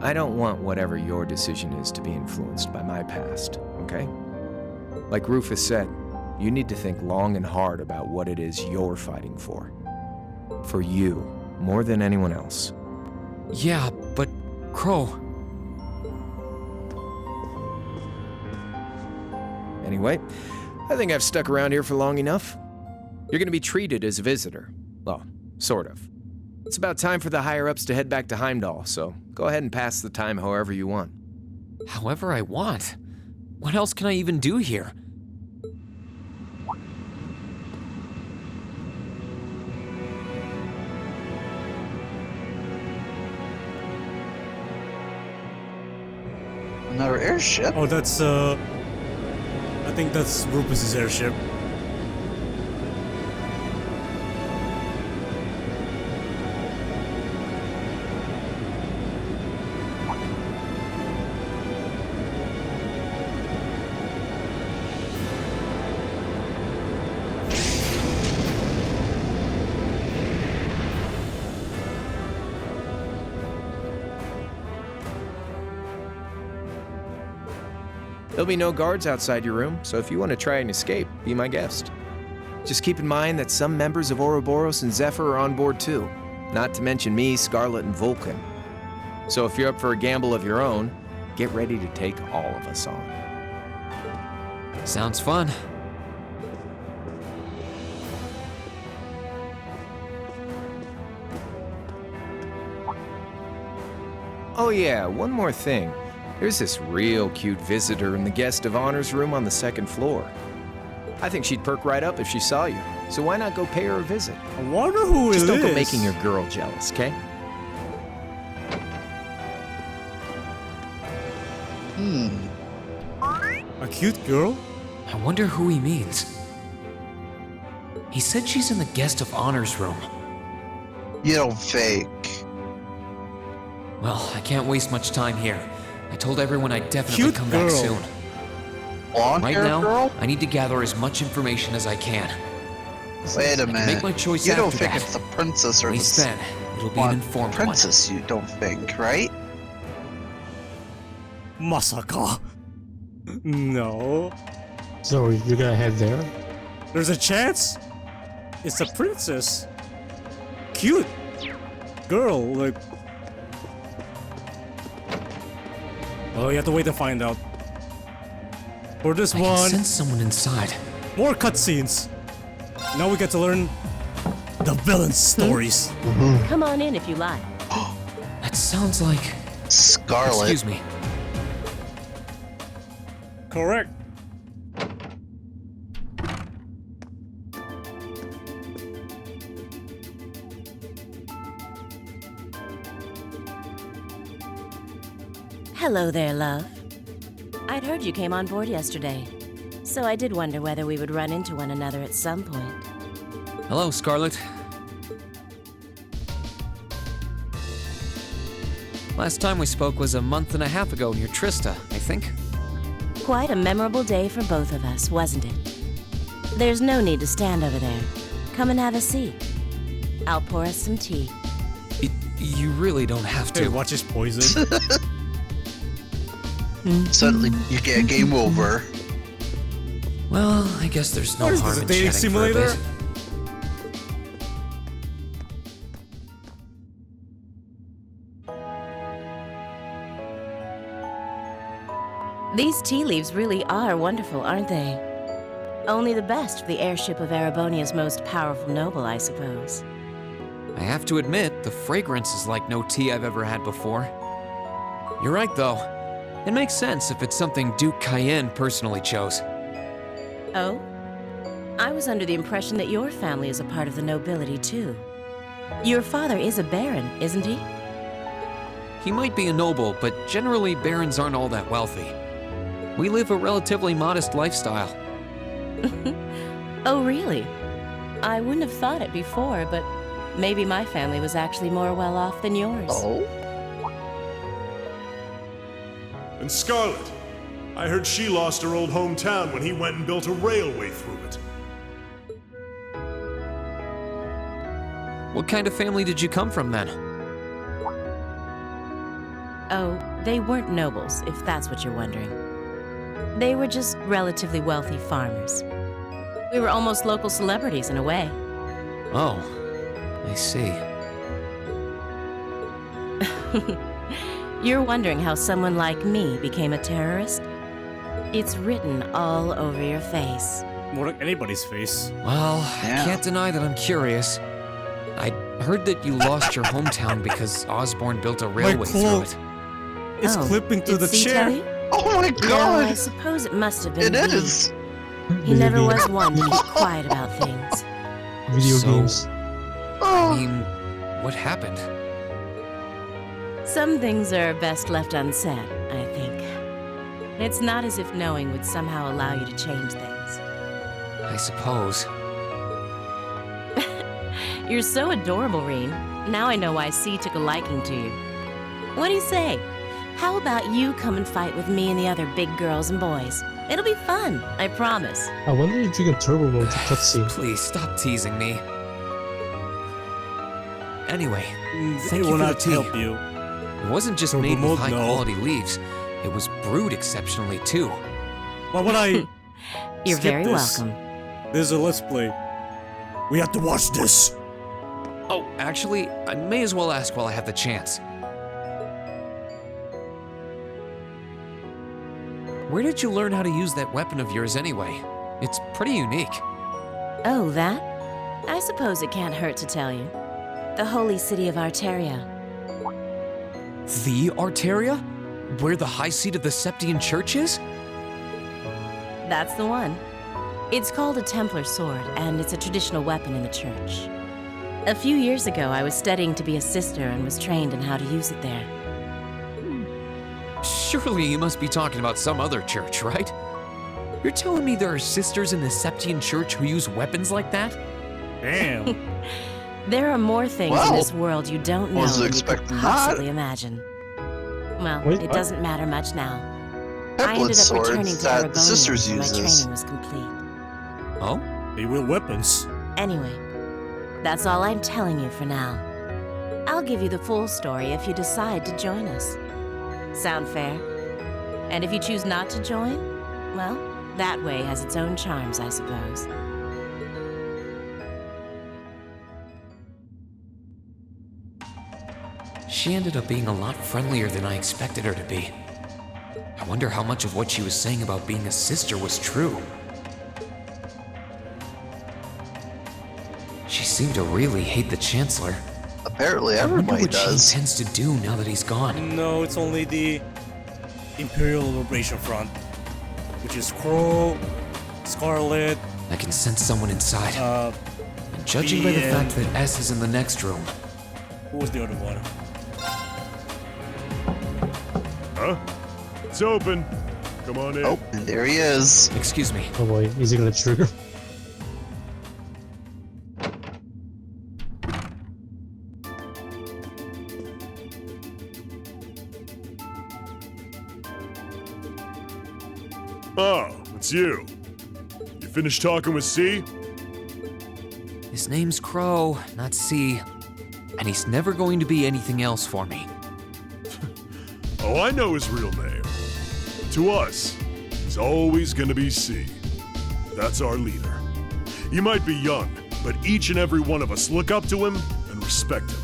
[SPEAKER 8] I don't want whatever your decision is to be influenced by my past, okay? Like Rufus said, you need to think long and hard about what it is you're fighting for. For you, more than anyone else.
[SPEAKER 3] Yeah, but Crow.
[SPEAKER 8] Anyway, I think I've stuck around here for long enough. You're gonna be treated as a visitor. Well, sort of. It's about time for the higher-ups to head back to Heimdall, so go ahead and pass the time however you want.
[SPEAKER 3] However I want. What else can I even do here?
[SPEAKER 2] Another airship?
[SPEAKER 1] Oh, that's I think that's Rufus's airship.
[SPEAKER 8] There'll be no guards outside your room, so if you want to try and escape, be my guest. Just keep in mind that some members of Ouroboros and Zephyr are on board too, not to mention me, Scarlet, and Vulcan. So if you're up for a gamble of your own, get ready to take all of us on.
[SPEAKER 3] Sounds fun.
[SPEAKER 8] Oh yeah, one more thing. There's this real cute visitor in the guest of honors room on the second floor. I think she'd perk right up if she saw you, so why not go pay her a visit?
[SPEAKER 1] I wonder who
[SPEAKER 8] Just
[SPEAKER 1] it
[SPEAKER 8] don't
[SPEAKER 1] is.
[SPEAKER 8] go making your girl jealous, okay?
[SPEAKER 1] A cute girl?
[SPEAKER 3] I wonder who he means. He said she's in the guest of honors room.
[SPEAKER 2] You don't fake.
[SPEAKER 3] Well, I can't waste much time here. I told everyone I'd definitely
[SPEAKER 1] Cute
[SPEAKER 3] come
[SPEAKER 1] girl.
[SPEAKER 3] back soon.
[SPEAKER 2] Blonde
[SPEAKER 3] Right
[SPEAKER 2] hair
[SPEAKER 3] now,
[SPEAKER 2] girl?
[SPEAKER 3] I need to gather as much information as I can.
[SPEAKER 2] Wait a
[SPEAKER 3] I can
[SPEAKER 2] minute.
[SPEAKER 3] make my choice
[SPEAKER 2] you don't
[SPEAKER 3] after
[SPEAKER 2] think
[SPEAKER 3] that.
[SPEAKER 2] it's the princess or
[SPEAKER 3] At
[SPEAKER 2] the
[SPEAKER 3] least then, it'll be an
[SPEAKER 2] blonde
[SPEAKER 3] informed
[SPEAKER 2] princess, you don't think, right?
[SPEAKER 1] Masaka. No.
[SPEAKER 13] So you're gonna head there?
[SPEAKER 1] There's a chance. It's a princess. Cute girl, like. Oh, you have to wait to find out. For this
[SPEAKER 3] one. I can
[SPEAKER 1] one,
[SPEAKER 3] sense someone inside.
[SPEAKER 1] more cutscenes. Now we get to learn The villain stories.
[SPEAKER 14] Come on in if you like.
[SPEAKER 3] That sounds like...
[SPEAKER 2] Scarlet.
[SPEAKER 3] Excuse me.
[SPEAKER 1] Correct.
[SPEAKER 14] Hello there, love. I'd heard you came on board yesterday, so I did wonder whether we would run into one another at some point.
[SPEAKER 3] Hello, Scarlet. Last time we spoke was a month and a half ago near Trista, I think.
[SPEAKER 14] Quite a memorable day for both of us, wasn't it? There's no need to stand over there. Come and have a seat. I'll pour us some tea.
[SPEAKER 3] You really don't have to.
[SPEAKER 1] Hey, watch his poison.
[SPEAKER 2] Suddenly, you get game over.
[SPEAKER 3] Well, I guess there's no
[SPEAKER 1] What is
[SPEAKER 3] harm
[SPEAKER 1] this, a
[SPEAKER 3] in
[SPEAKER 1] dating
[SPEAKER 3] chatting for a
[SPEAKER 1] simulator?
[SPEAKER 3] bit.
[SPEAKER 14] These tea leaves really are wonderful, aren't they? Only the best for the airship of Erebonia's most powerful noble, I suppose.
[SPEAKER 3] I have to admit, the fragrance is like no tea I've ever had before. You're right, though. It makes sense if it's something Duke Cayenne personally chose.
[SPEAKER 14] Oh? I was under the impression that your family is a part of the nobility, too. Your father is a baron, isn't he?
[SPEAKER 3] He might be a noble, but generally barons aren't all that wealthy. We live a relatively modest lifestyle.
[SPEAKER 14] Oh, really? I wouldn't have thought it before, but maybe my family was actually more well off than yours.
[SPEAKER 2] Oh?
[SPEAKER 15] And Scarlet, I heard she lost her old hometown when he went and built a railway through it.
[SPEAKER 3] What kind of family did you come from then?
[SPEAKER 14] Oh, they weren't nobles, if that's what you're wondering. They were just relatively wealthy farmers. We were almost local celebrities in a way.
[SPEAKER 3] Oh, I see.
[SPEAKER 14] You're wondering how someone like me became a terrorist? It's written all over your face.
[SPEAKER 1] More like anybody's face.
[SPEAKER 3] Well, I can't deny that I'm curious. I heard that you lost your hometown because Osborne built a railway through
[SPEAKER 1] cloak.
[SPEAKER 3] it.
[SPEAKER 1] It's clipping through the
[SPEAKER 14] Did he
[SPEAKER 1] chair.
[SPEAKER 14] tell you?
[SPEAKER 2] Oh my
[SPEAKER 14] No,
[SPEAKER 2] god!
[SPEAKER 14] I suppose it must have been
[SPEAKER 2] It
[SPEAKER 14] me.
[SPEAKER 2] is!
[SPEAKER 14] He never was one to keep quiet about things.
[SPEAKER 13] Video
[SPEAKER 3] So-
[SPEAKER 13] games.
[SPEAKER 3] I mean, what happened?
[SPEAKER 14] Some things are best left unsaid, I think. It's not as if knowing would somehow allow you to change things.
[SPEAKER 3] I suppose.
[SPEAKER 14] You're so adorable, Rean. Now I know why C took a liking to you. What do you say? How about you come and fight with me and the other big girls and boys? It'll be fun, I promise.
[SPEAKER 13] I wonder if you can turbo mode the cutscene.
[SPEAKER 3] Please stop teasing me. Anyway,
[SPEAKER 1] It
[SPEAKER 3] thank
[SPEAKER 1] will
[SPEAKER 3] you for the
[SPEAKER 1] not
[SPEAKER 3] tea.
[SPEAKER 1] help you.
[SPEAKER 3] It wasn't just
[SPEAKER 1] Turbo
[SPEAKER 3] made
[SPEAKER 1] mode,
[SPEAKER 3] with high
[SPEAKER 1] no.
[SPEAKER 3] quality leaves. It was brewed exceptionally too.
[SPEAKER 1] Why would I
[SPEAKER 14] You're
[SPEAKER 1] skip
[SPEAKER 14] very
[SPEAKER 1] this?
[SPEAKER 14] welcome.
[SPEAKER 1] There's a let's play. We have to watch this.
[SPEAKER 3] Oh, actually, I may as well ask while I have the chance. Where did you learn how to use that weapon of yours anyway? It's pretty unique.
[SPEAKER 14] Oh, that? I suppose it can't hurt to tell you. The holy city of Arteria.
[SPEAKER 3] The Arteria? Where the high seat of the Septian Church is?
[SPEAKER 14] That's the one. It's called a Templar sword, and it's a traditional weapon in the church. A few years ago, I was studying to be a sister and was trained in how to use it there.
[SPEAKER 3] Surely you must be talking about some other church, right? You're telling me there are sisters in the Septian Church who use weapons like that?
[SPEAKER 1] Damn.
[SPEAKER 14] There are more things in this world you don't know
[SPEAKER 2] wasn't
[SPEAKER 14] than you could
[SPEAKER 2] expecting that.
[SPEAKER 14] possibly imagine. Well,
[SPEAKER 13] Wait,
[SPEAKER 14] it
[SPEAKER 13] what?
[SPEAKER 14] doesn't matter much now. I
[SPEAKER 2] Template
[SPEAKER 14] ended up returning
[SPEAKER 2] swords
[SPEAKER 14] to
[SPEAKER 2] that the
[SPEAKER 14] Aragonia
[SPEAKER 2] sisters
[SPEAKER 14] when my
[SPEAKER 2] uses.
[SPEAKER 14] training was complete.
[SPEAKER 3] Oh?
[SPEAKER 1] They wield weapons.
[SPEAKER 14] Anyway, that's all I'm telling you for now. I'll give you the full story if you decide to join us. Sound fair? And if you choose not to join, well, that way has its own charms, I suppose.
[SPEAKER 3] She ended up being a lot friendlier than I expected her to be. I wonder how much of what she was saying about being a sister was true. She seem to really hate the Chancellor.
[SPEAKER 2] Apparently
[SPEAKER 3] I wonder
[SPEAKER 2] everybody
[SPEAKER 3] what
[SPEAKER 2] does.
[SPEAKER 3] she intends to do now that he's gone.
[SPEAKER 1] No, it's only the Imperial Liberation Front, which is Crow, Scarlet.
[SPEAKER 3] I can sense someone inside. And judging by the
[SPEAKER 1] Rean.
[SPEAKER 3] fact that S is in the next room.
[SPEAKER 1] Who was the other one?
[SPEAKER 15] Huh? It's open. Come on in.
[SPEAKER 2] Oh, and there he is.
[SPEAKER 3] Excuse me.
[SPEAKER 13] Oh boy, is he gonna trigger?
[SPEAKER 15] Oh, it's you. You finished talking with C?
[SPEAKER 3] His name's Crow, not C. And he's never going to be anything else for me.
[SPEAKER 15] Oh, I know his real name. To us, he's always gonna be C. That's our leader. He might be young, but each and every one of us look up to him and respect him.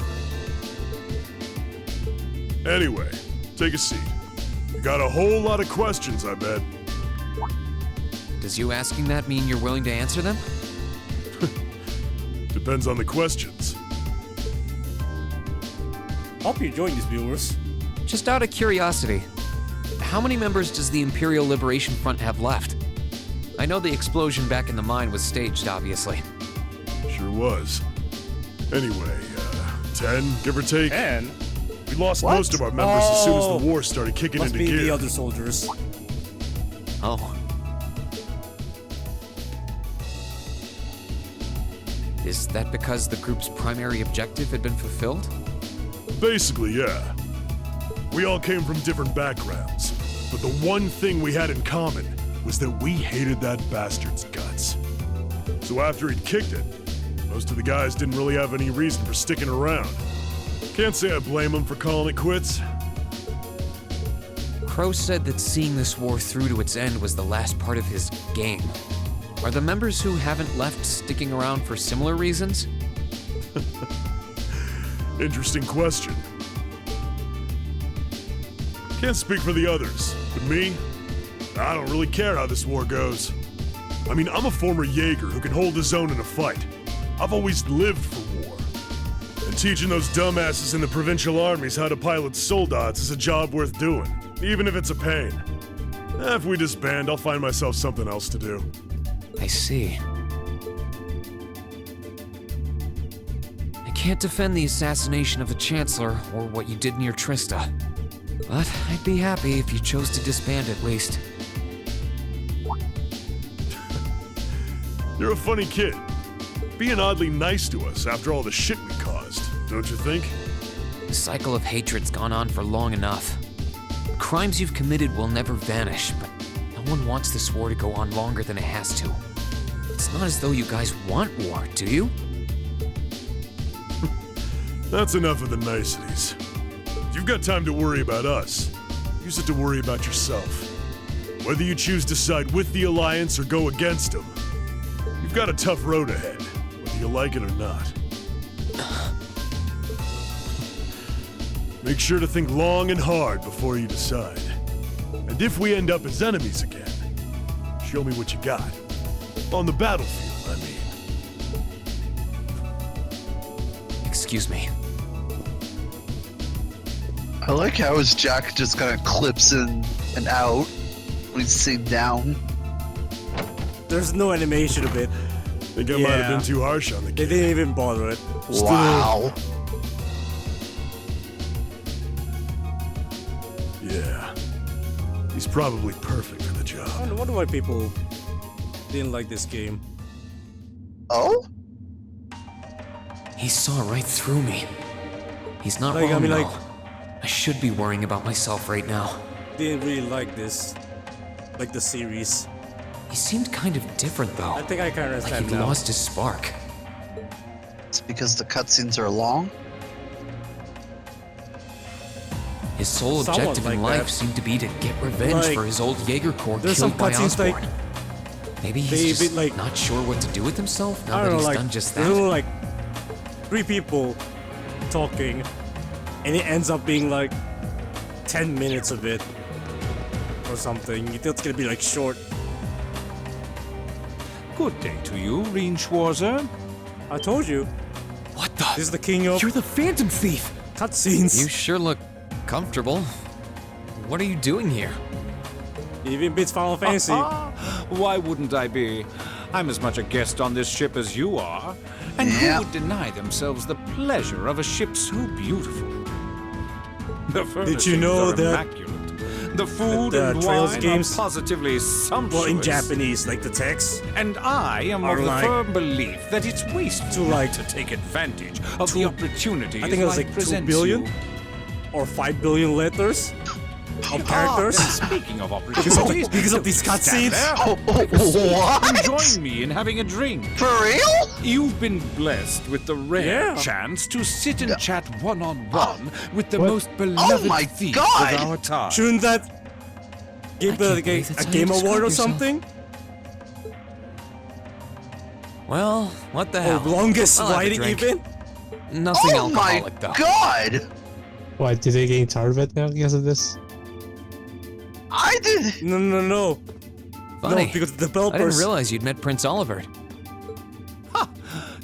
[SPEAKER 15] Anyway, take a seat. You got a whole lot of questions, I bet.
[SPEAKER 3] Does you asking that mean you're willing to answer them?
[SPEAKER 15] Depends on the questions.
[SPEAKER 1] Hope you enjoying these viewers.
[SPEAKER 3] Just out of curiosity, how many members does the Imperial Liberation Front have left? I know the explosion back in the mine was staged, obviously.
[SPEAKER 15] Sure was. Anyway, 10, give or take.
[SPEAKER 1] 10?
[SPEAKER 15] We lost most of our members as soon as
[SPEAKER 1] Oh.
[SPEAKER 15] the war started kicking
[SPEAKER 1] Must
[SPEAKER 15] into
[SPEAKER 1] be
[SPEAKER 15] gear.
[SPEAKER 1] the other soldiers.
[SPEAKER 3] Oh. Is that because the group's primary objective had been fulfilled?
[SPEAKER 15] Basically, yeah. We all came from different backgrounds, but the one thing we had in common was that we hated that bastard's guts. So after he'd kicked it, most of the guys didn't really have any reason for sticking around. Can't say I blame them for calling it quits.
[SPEAKER 3] Crow said that seeing this war through to its end was the last part of his game. Are the members who haven't left sticking around for similar reasons?
[SPEAKER 15] Interesting question. Can't speak for the others, but me, I don't really care how this war goes. I mean, I'm a former Jaeger who can hold his own in a fight. I've always lived for war. And teaching those dumbasses in the provincial armies how to pilot soldats is a job worth doing, even if it's a pain. If we disband, I'll find myself something else to do.
[SPEAKER 3] I see. I can't defend the assassination of the Chancellor or what you did near Trista. But I'd be happy if you chose to disband at least.
[SPEAKER 15] You're a funny kid. Being oddly nice to us after all the shit we caused, don't you think?
[SPEAKER 3] The cycle of hatred's gone on for long enough. The crimes you've committed will never vanish, but no one wants this war to go on longer than it has to. It's not as though you guys want war, do you?
[SPEAKER 15] That's enough of the niceties. If you've got time to worry about us, use it to worry about yourself. Whether you choose to side with the Alliance or go against them, you've got a tough road ahead, whether you like it or not. Make sure to think long and hard before you decide. And if we end up as enemies again, show me what you got. On the battlefield, I mean.
[SPEAKER 3] Excuse me.
[SPEAKER 2] I like how his jacket just kind of clips in and out when he's sitting down.
[SPEAKER 1] There's no animation of it.
[SPEAKER 15] I think I might have been too harsh on the
[SPEAKER 1] They
[SPEAKER 15] kid.
[SPEAKER 1] didn't even bother it.
[SPEAKER 2] Wow.
[SPEAKER 15] Yeah. He's probably perfect for the job.
[SPEAKER 1] I wonder why people didn't like this game.
[SPEAKER 2] Oh?
[SPEAKER 3] He saw right through me. He's not
[SPEAKER 1] Like, I
[SPEAKER 3] wrong,
[SPEAKER 1] mean,
[SPEAKER 3] though.
[SPEAKER 1] like-
[SPEAKER 3] I should be worrying about myself right now.
[SPEAKER 1] Didn't really like this, like the series.
[SPEAKER 3] He seemed kind of different, though.
[SPEAKER 1] I think I kind of
[SPEAKER 3] Like
[SPEAKER 1] understand
[SPEAKER 3] he'd
[SPEAKER 1] now.
[SPEAKER 3] lost his spark.
[SPEAKER 2] It's because the cutscenes are long?
[SPEAKER 3] His sole
[SPEAKER 1] Somewhat
[SPEAKER 3] objective in
[SPEAKER 1] like
[SPEAKER 3] life
[SPEAKER 1] that.
[SPEAKER 3] seemed to be to get revenge
[SPEAKER 1] Like,
[SPEAKER 3] for his old Jaeger Corps
[SPEAKER 1] there's
[SPEAKER 3] killed
[SPEAKER 1] some
[SPEAKER 3] by
[SPEAKER 1] cutscenes, like,
[SPEAKER 3] Osborn. Maybe
[SPEAKER 1] they
[SPEAKER 3] he's just
[SPEAKER 1] bit, like-
[SPEAKER 3] not sure what to do with himself now
[SPEAKER 1] I
[SPEAKER 3] that
[SPEAKER 1] don't know,
[SPEAKER 3] he's
[SPEAKER 1] like,
[SPEAKER 3] done just
[SPEAKER 1] there's
[SPEAKER 3] that.
[SPEAKER 1] only, like 3 people talking, and it ends up being like 10 minutes of it or something. You think it's gonna be like short.
[SPEAKER 16] Good day to you, Rean Schwarzer.
[SPEAKER 1] I told you. This is the king of
[SPEAKER 3] You're the Phantom Thief!
[SPEAKER 1] cutscenes.
[SPEAKER 3] You sure look comfortable. What are you doing here?
[SPEAKER 1] Even beats Final Fantasy.
[SPEAKER 16] Why wouldn't I be? I'm as much a guest on this ship as you are. And who would deny themselves the pleasure of a ship so beautiful? The furnishings
[SPEAKER 1] know
[SPEAKER 16] are
[SPEAKER 1] that
[SPEAKER 16] immaculate. The food
[SPEAKER 1] the
[SPEAKER 16] and
[SPEAKER 1] Trails
[SPEAKER 16] wine
[SPEAKER 1] games-
[SPEAKER 16] are positively sumptuous.
[SPEAKER 1] Well, in Japanese, like the text.
[SPEAKER 16] And I am
[SPEAKER 1] Are
[SPEAKER 16] of the
[SPEAKER 1] like-
[SPEAKER 16] firm belief that it's wasteful
[SPEAKER 1] like
[SPEAKER 16] to take advantage of the opportunities
[SPEAKER 1] I think it was like 2
[SPEAKER 16] presents
[SPEAKER 1] billion
[SPEAKER 16] you.
[SPEAKER 1] or 5 billion letters of characters.
[SPEAKER 16] Then speaking of opportunities,
[SPEAKER 1] because of these
[SPEAKER 16] stand
[SPEAKER 1] cutscenes.
[SPEAKER 16] there.
[SPEAKER 2] What?
[SPEAKER 16] And join me in having a drink.
[SPEAKER 2] For real?
[SPEAKER 16] You've been blessed with the rare
[SPEAKER 1] Yeah.
[SPEAKER 16] chance to sit and chat one-on-one with the most beloved
[SPEAKER 2] my
[SPEAKER 16] thief
[SPEAKER 2] God.
[SPEAKER 16] of our time.
[SPEAKER 1] Shouldn't that give a game award or something?
[SPEAKER 3] Well, what the
[SPEAKER 1] Or
[SPEAKER 3] hell?
[SPEAKER 1] longest
[SPEAKER 3] I'll have a
[SPEAKER 1] writing
[SPEAKER 3] drink.
[SPEAKER 1] even?
[SPEAKER 3] Nothing
[SPEAKER 2] Oh my
[SPEAKER 3] alcoholic, though.
[SPEAKER 2] god!
[SPEAKER 13] Why, did they getting tired of it now because of this?
[SPEAKER 2] I did.
[SPEAKER 1] No.
[SPEAKER 3] Funny.
[SPEAKER 1] No, because the
[SPEAKER 3] I didn't
[SPEAKER 1] developers.
[SPEAKER 3] realize you'd met Prince Oliver.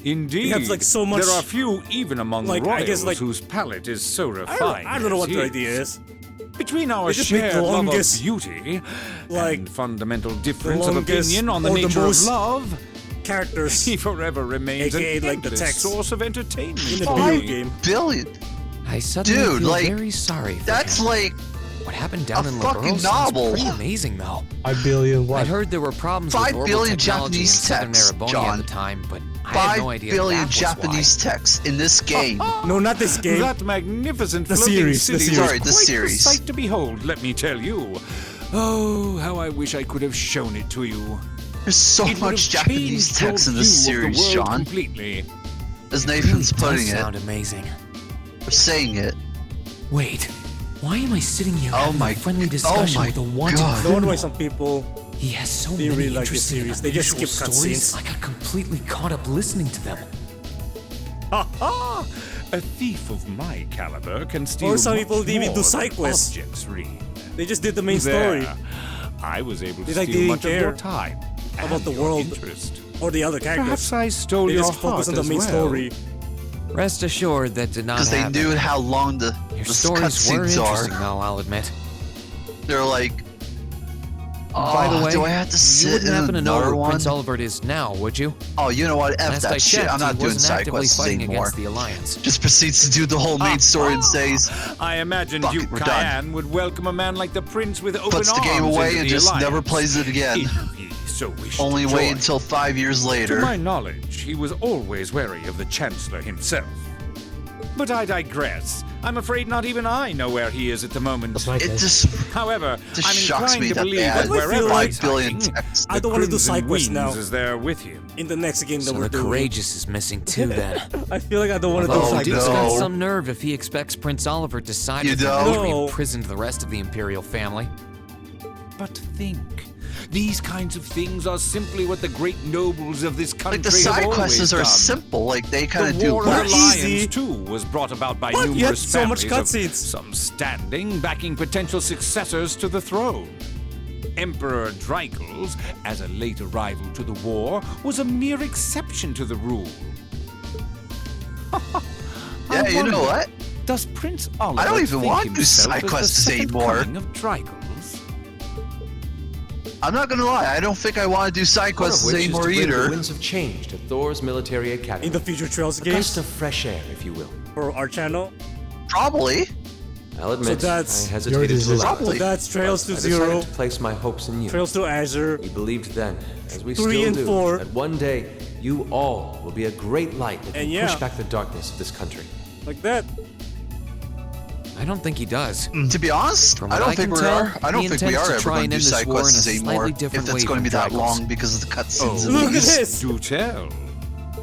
[SPEAKER 16] Indeed.
[SPEAKER 1] They have, like, so much-
[SPEAKER 16] There are few even among
[SPEAKER 1] like,
[SPEAKER 16] royals
[SPEAKER 1] I guess, like-
[SPEAKER 16] whose palate is so
[SPEAKER 1] I
[SPEAKER 16] refined.
[SPEAKER 1] don't know what
[SPEAKER 16] as
[SPEAKER 1] the
[SPEAKER 16] his.
[SPEAKER 1] idea is.
[SPEAKER 16] Between our
[SPEAKER 1] They just make the
[SPEAKER 16] shared love of
[SPEAKER 1] longest-
[SPEAKER 16] beauty
[SPEAKER 1] like,
[SPEAKER 16] and fundamental difference of
[SPEAKER 1] longest
[SPEAKER 16] opinion on the
[SPEAKER 1] or the
[SPEAKER 16] nature
[SPEAKER 1] most
[SPEAKER 16] of love,
[SPEAKER 1] Characters
[SPEAKER 16] he forever remains
[SPEAKER 1] AKA
[SPEAKER 16] an
[SPEAKER 1] like the
[SPEAKER 16] endless
[SPEAKER 1] text
[SPEAKER 16] source of entertainment.
[SPEAKER 1] in the
[SPEAKER 16] for
[SPEAKER 1] video
[SPEAKER 16] me.
[SPEAKER 1] game.
[SPEAKER 2] Billion.
[SPEAKER 3] I suddenly
[SPEAKER 2] Dude,
[SPEAKER 3] feel
[SPEAKER 2] like,
[SPEAKER 3] very sorry for
[SPEAKER 2] that's
[SPEAKER 3] him.
[SPEAKER 2] like
[SPEAKER 3] What happened down
[SPEAKER 2] a
[SPEAKER 3] in
[SPEAKER 2] fucking
[SPEAKER 3] Liberal sounds
[SPEAKER 2] novel.
[SPEAKER 3] pretty amazing, though.
[SPEAKER 13] 5 billion what?
[SPEAKER 3] I'd heard there were problems
[SPEAKER 2] 5
[SPEAKER 3] with orbital
[SPEAKER 2] billion
[SPEAKER 3] technology in
[SPEAKER 2] Japanese
[SPEAKER 3] southern
[SPEAKER 2] texts,
[SPEAKER 3] Erebonia
[SPEAKER 2] John.
[SPEAKER 3] at the time, but I
[SPEAKER 2] 5
[SPEAKER 3] had no idea
[SPEAKER 2] billion
[SPEAKER 3] that was
[SPEAKER 2] Japanese
[SPEAKER 3] why.
[SPEAKER 2] texts in this game.
[SPEAKER 1] No, not this game.
[SPEAKER 16] That magnificent
[SPEAKER 1] The
[SPEAKER 16] floating
[SPEAKER 1] series, the
[SPEAKER 16] city
[SPEAKER 1] series.
[SPEAKER 16] was
[SPEAKER 2] Sorry, the
[SPEAKER 16] quite
[SPEAKER 2] series.
[SPEAKER 16] a sight to behold, let me tell you. Oh, how I wish I could have shown it to you.
[SPEAKER 2] There's so
[SPEAKER 16] It would
[SPEAKER 2] much
[SPEAKER 16] have
[SPEAKER 2] Japanese
[SPEAKER 16] changed your
[SPEAKER 2] text in this
[SPEAKER 16] view of the
[SPEAKER 2] series,
[SPEAKER 16] world
[SPEAKER 2] John.
[SPEAKER 16] Completely.
[SPEAKER 2] As
[SPEAKER 3] It really
[SPEAKER 2] Nathan's
[SPEAKER 3] does
[SPEAKER 2] putting it,
[SPEAKER 3] sound amazing.
[SPEAKER 2] or saying it.
[SPEAKER 3] Wait, why am I sitting here
[SPEAKER 2] Oh
[SPEAKER 3] having
[SPEAKER 2] my-
[SPEAKER 3] a friendly
[SPEAKER 2] oh
[SPEAKER 3] discussion
[SPEAKER 2] my
[SPEAKER 3] with a wanted
[SPEAKER 2] God.
[SPEAKER 1] No wonder why
[SPEAKER 3] criminal?
[SPEAKER 1] some people
[SPEAKER 3] He has so
[SPEAKER 1] They
[SPEAKER 3] many
[SPEAKER 1] really like this
[SPEAKER 3] interesting
[SPEAKER 1] series.
[SPEAKER 3] and
[SPEAKER 1] They just
[SPEAKER 3] unusual
[SPEAKER 1] skip
[SPEAKER 3] stories.
[SPEAKER 1] cutscenes.
[SPEAKER 3] I got completely caught up listening to them.
[SPEAKER 16] Ha ha! A thief of my caliber can steal
[SPEAKER 1] Or some
[SPEAKER 16] much
[SPEAKER 1] people even
[SPEAKER 16] more
[SPEAKER 1] do side
[SPEAKER 16] than
[SPEAKER 1] quests.
[SPEAKER 16] objects, Rean.
[SPEAKER 1] they just did the main
[SPEAKER 16] There.
[SPEAKER 1] story
[SPEAKER 16] I was able to
[SPEAKER 1] They, like,
[SPEAKER 16] steal
[SPEAKER 1] didn't
[SPEAKER 16] much of
[SPEAKER 1] care
[SPEAKER 16] your time
[SPEAKER 1] about
[SPEAKER 16] and
[SPEAKER 1] the
[SPEAKER 16] your
[SPEAKER 1] world
[SPEAKER 16] interest.
[SPEAKER 1] or the other characters.
[SPEAKER 16] Perhaps I stole
[SPEAKER 1] They
[SPEAKER 16] your
[SPEAKER 1] just focus
[SPEAKER 16] heart
[SPEAKER 1] on the
[SPEAKER 16] as
[SPEAKER 1] main
[SPEAKER 16] well.
[SPEAKER 1] story.
[SPEAKER 3] Rest assured that did not
[SPEAKER 2] Because they
[SPEAKER 3] happen.
[SPEAKER 2] knew how long the
[SPEAKER 3] Your stories were
[SPEAKER 2] cutscenes
[SPEAKER 3] interesting,
[SPEAKER 2] are.
[SPEAKER 3] though, I'll admit.
[SPEAKER 2] They're like,
[SPEAKER 3] By the way,
[SPEAKER 2] do I have to
[SPEAKER 3] you
[SPEAKER 2] sit
[SPEAKER 3] wouldn't
[SPEAKER 2] in
[SPEAKER 3] happen to know
[SPEAKER 2] another
[SPEAKER 3] where
[SPEAKER 2] one?
[SPEAKER 3] Prince Oliver is now, would you?
[SPEAKER 2] Oh, you know what? F
[SPEAKER 3] Last I
[SPEAKER 2] that shit.
[SPEAKER 3] checked,
[SPEAKER 2] I'm not
[SPEAKER 3] he
[SPEAKER 2] doing
[SPEAKER 3] wasn't
[SPEAKER 2] side
[SPEAKER 3] actively
[SPEAKER 2] quests
[SPEAKER 3] fighting
[SPEAKER 2] anymore.
[SPEAKER 3] against the Alliance.
[SPEAKER 2] Just proceeds to do the whole main story and says,
[SPEAKER 16] I imagined
[SPEAKER 2] Fuck
[SPEAKER 16] Duke
[SPEAKER 2] it, we're
[SPEAKER 16] Cayenne would welcome a man like the Prince with open
[SPEAKER 2] puts the game
[SPEAKER 16] arms
[SPEAKER 2] away
[SPEAKER 16] into
[SPEAKER 2] and
[SPEAKER 16] the
[SPEAKER 2] just
[SPEAKER 16] alliance.
[SPEAKER 2] never plays it again.
[SPEAKER 16] If he so wished to
[SPEAKER 2] Only wait
[SPEAKER 16] join.
[SPEAKER 2] until 5 years
[SPEAKER 16] To
[SPEAKER 2] later.
[SPEAKER 16] my knowledge, he was always wary of the Chancellor himself. But I digress. I'm afraid not even I know where he is at the moment.
[SPEAKER 13] That's my
[SPEAKER 2] It
[SPEAKER 13] guess.
[SPEAKER 2] just
[SPEAKER 16] However,
[SPEAKER 2] just
[SPEAKER 16] I'm
[SPEAKER 2] shocks
[SPEAKER 16] inclined
[SPEAKER 2] me
[SPEAKER 16] to
[SPEAKER 2] that
[SPEAKER 16] believe
[SPEAKER 2] they
[SPEAKER 16] that
[SPEAKER 2] had
[SPEAKER 16] wherever
[SPEAKER 2] 5
[SPEAKER 16] he's
[SPEAKER 2] billion
[SPEAKER 16] hiding,
[SPEAKER 2] texts.
[SPEAKER 1] I don't want to do
[SPEAKER 16] Crimson
[SPEAKER 1] side quests
[SPEAKER 16] Wings
[SPEAKER 1] now.
[SPEAKER 16] is there with him.
[SPEAKER 1] In the next game that
[SPEAKER 3] So
[SPEAKER 1] we're
[SPEAKER 3] the
[SPEAKER 1] doing.
[SPEAKER 3] Courageous is missing too, then.
[SPEAKER 1] I feel like I don't want to do
[SPEAKER 3] Although
[SPEAKER 1] side
[SPEAKER 3] Duke's
[SPEAKER 1] quests.
[SPEAKER 3] got
[SPEAKER 2] no.
[SPEAKER 3] some nerve if he expects Prince Oliver to side
[SPEAKER 2] You
[SPEAKER 3] with him
[SPEAKER 2] don't?
[SPEAKER 3] after he
[SPEAKER 1] No.
[SPEAKER 3] imprisoned the rest of the Imperial family.
[SPEAKER 16] But think, these kinds of things are simply what the great nobles of this country
[SPEAKER 2] like the
[SPEAKER 16] have
[SPEAKER 2] side
[SPEAKER 16] always
[SPEAKER 2] quests are
[SPEAKER 16] done.
[SPEAKER 2] simple. Like they kind of
[SPEAKER 16] The
[SPEAKER 2] do
[SPEAKER 16] War of
[SPEAKER 1] They're
[SPEAKER 2] quests.
[SPEAKER 16] Alliance,
[SPEAKER 1] easy.
[SPEAKER 16] too, was brought about by
[SPEAKER 1] What? You had
[SPEAKER 16] numerous
[SPEAKER 1] so much
[SPEAKER 16] families of
[SPEAKER 1] cutscenes.
[SPEAKER 16] some standing backing potential successors to the throne. Emperor Dreichel's, as a late arrival to the war, was a mere exception to the rule.
[SPEAKER 2] Yeah, you know
[SPEAKER 16] wonder,
[SPEAKER 2] what?
[SPEAKER 16] Does Prince Oliver
[SPEAKER 2] I don't even
[SPEAKER 16] think
[SPEAKER 2] want to do
[SPEAKER 16] himself
[SPEAKER 2] side
[SPEAKER 16] as
[SPEAKER 2] quests
[SPEAKER 16] the second
[SPEAKER 2] anymore.
[SPEAKER 16] coming of Dreichel's?
[SPEAKER 2] I'm not gonna lie. I don't think I want to do side
[SPEAKER 8] One of
[SPEAKER 2] quests
[SPEAKER 8] which is
[SPEAKER 2] anymore
[SPEAKER 8] to bring
[SPEAKER 2] either.
[SPEAKER 8] the winds of change to Thor's military academy.
[SPEAKER 1] In the future Trails
[SPEAKER 8] A
[SPEAKER 1] games
[SPEAKER 8] gust of fresh air, if you will.
[SPEAKER 1] for our channel.
[SPEAKER 2] Probably.
[SPEAKER 8] I'll admit,
[SPEAKER 1] that's
[SPEAKER 8] I hesitated to
[SPEAKER 13] decision.
[SPEAKER 8] allow
[SPEAKER 1] So
[SPEAKER 8] it.
[SPEAKER 1] that's Trails to
[SPEAKER 8] I decided
[SPEAKER 1] Zero,
[SPEAKER 8] to place my hopes in you.
[SPEAKER 1] Trails to Azure.
[SPEAKER 8] We believed then, as we
[SPEAKER 1] 3
[SPEAKER 8] still
[SPEAKER 1] and
[SPEAKER 8] do,
[SPEAKER 1] 4.
[SPEAKER 8] that one day you all will be a great light that
[SPEAKER 1] And
[SPEAKER 8] can
[SPEAKER 1] yeah.
[SPEAKER 8] push back the darkness of this country.
[SPEAKER 1] Like that.
[SPEAKER 3] I don't think he does.
[SPEAKER 2] To be honest,
[SPEAKER 3] From
[SPEAKER 2] I
[SPEAKER 3] what
[SPEAKER 2] don't
[SPEAKER 3] I
[SPEAKER 2] think
[SPEAKER 3] can
[SPEAKER 2] we
[SPEAKER 3] tell,
[SPEAKER 2] are. I don't
[SPEAKER 3] he
[SPEAKER 2] think we
[SPEAKER 3] intends
[SPEAKER 2] are
[SPEAKER 3] to
[SPEAKER 2] ever
[SPEAKER 3] try
[SPEAKER 2] going
[SPEAKER 3] and
[SPEAKER 2] to do
[SPEAKER 3] end this
[SPEAKER 2] side
[SPEAKER 3] war in a
[SPEAKER 2] quests anymore.
[SPEAKER 3] slightly
[SPEAKER 2] If
[SPEAKER 3] different
[SPEAKER 2] it's
[SPEAKER 3] way
[SPEAKER 2] going to be
[SPEAKER 3] from
[SPEAKER 2] that
[SPEAKER 3] Dreichel's.
[SPEAKER 2] long because of the cutscenes.
[SPEAKER 1] Look at
[SPEAKER 2] least.
[SPEAKER 1] this.
[SPEAKER 16] Do tell.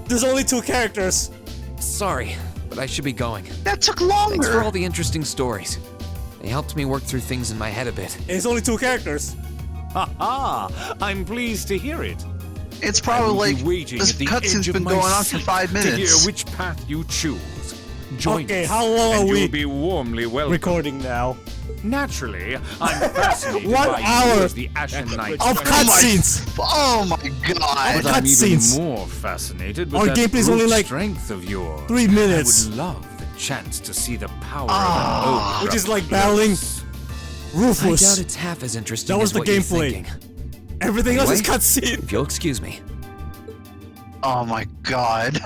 [SPEAKER 1] There's only 2 characters.
[SPEAKER 3] Sorry, but I should be going.
[SPEAKER 2] That took
[SPEAKER 3] Thanks for
[SPEAKER 2] longer.
[SPEAKER 3] all the interesting stories. They helped me work through things in my head a bit.
[SPEAKER 1] And it's only 2 characters.
[SPEAKER 16] Ha ha! I'm pleased to hear it.
[SPEAKER 2] It's
[SPEAKER 16] I will
[SPEAKER 2] probably
[SPEAKER 16] be
[SPEAKER 2] like
[SPEAKER 16] waiting
[SPEAKER 2] this
[SPEAKER 16] at the
[SPEAKER 2] cutscene's
[SPEAKER 16] edge of
[SPEAKER 2] been
[SPEAKER 16] my
[SPEAKER 2] going on for
[SPEAKER 16] seat
[SPEAKER 2] 5
[SPEAKER 16] to hear
[SPEAKER 2] minutes.
[SPEAKER 16] which path you choose. Join
[SPEAKER 1] Okay,
[SPEAKER 16] us,
[SPEAKER 1] how long
[SPEAKER 16] and
[SPEAKER 1] are we
[SPEAKER 16] you'll be warmly welcome.
[SPEAKER 1] recording now?
[SPEAKER 16] Naturally, I'm fascinated
[SPEAKER 1] 1
[SPEAKER 16] by
[SPEAKER 1] hour
[SPEAKER 16] you as the Ashen Knight.
[SPEAKER 1] of cutscenes.
[SPEAKER 2] Oh my god!
[SPEAKER 16] But I'm even
[SPEAKER 1] cutscenes.
[SPEAKER 16] more fascinated with
[SPEAKER 1] Our
[SPEAKER 16] that
[SPEAKER 1] gameplay's
[SPEAKER 16] brute
[SPEAKER 1] only like
[SPEAKER 16] strength of yours.
[SPEAKER 1] 3 minutes.
[SPEAKER 16] I would love the chance to see the power of an ogre.
[SPEAKER 1] Which is
[SPEAKER 16] up
[SPEAKER 1] like battling
[SPEAKER 16] close.
[SPEAKER 3] I
[SPEAKER 1] Rufus.
[SPEAKER 3] doubt it's half as interesting
[SPEAKER 1] That was
[SPEAKER 3] as
[SPEAKER 1] the
[SPEAKER 3] what you're
[SPEAKER 1] gameplay.
[SPEAKER 3] thinking.
[SPEAKER 1] Everything else is
[SPEAKER 3] Anyway,
[SPEAKER 1] cutscene.
[SPEAKER 3] If you'll excuse me.
[SPEAKER 2] Oh my god.